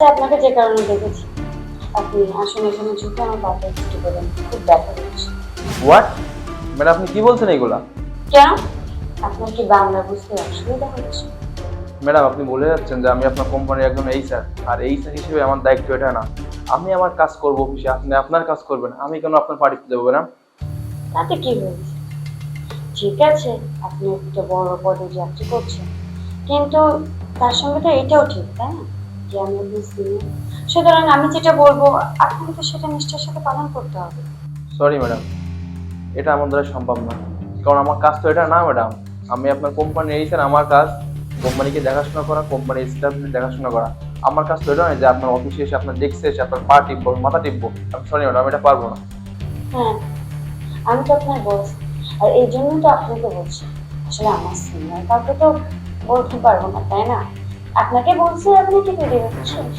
আপনাকে যে কারণে ডেকেছি, আপনি আসুন এখানে ঝুঁকে আমার পাটা একটু দেবেন, খুব ব্যথা হচ্ছে। হোয়াট? ম্যাডাম আপনি কি বলছেন এইগুলা? কেন? আপনার কি বাংলা বুঝতে অসুবিধা হচ্ছে? ম্যাডাম আপনি বলে যাচ্ছেন যে আমি আপনার কোম্পানির একজন এইচআর, আর এইচআর হিসেবে আমার দায়িত্ব এটা না। আমি আমার কাজ করবো অফিসে, আপনি আপনার কাজ করবেন, আমি কেন আপনার পার্টিতে দেবো ম্যাডাম? তাতে কি হয়েছে? ঠিক আছে, আপনি একটা বড় পদে চাকরি করছেন, কিন্তু তার সঙ্গে তো এটাও ঠিক, তাই না, যে আমি আপনার সিনিয়র। সুতরাং আমি যেটা বলবো আপনাকে তো সেটা নিষ্ঠার সাথে পালন করতে হবে। সরি ম্যাডাম, এটা আমার দ্বারা সম্ভব না, কারণ আমার কাজ তো এটা না ম্যাডাম। আমি আপনার কোম্পানির এইচআর, আমার কাজ কোম্পানিকে দেখাশোনা করা, কোম্পানির স্টাফদের দেখাশোনা করা। আমার কাজ তো এটা নয় যে আপনার অফিসে এসে, আপনার ডেস্কে এসে আপনার পা টিপবো, মাথা টিপবো। আমি সরি ম্যাডাম, এটা পারবো না। হ্যাঁ, আমি তো আপনার বস, আর এই জন্যই তো আপনাকে বলছি। আসলে আমার সিনিয়র কাউকে তো বলতে পারবো না, তাই না? আপনাকে বলছি, আপনি টিপে দেবেন, শেষ।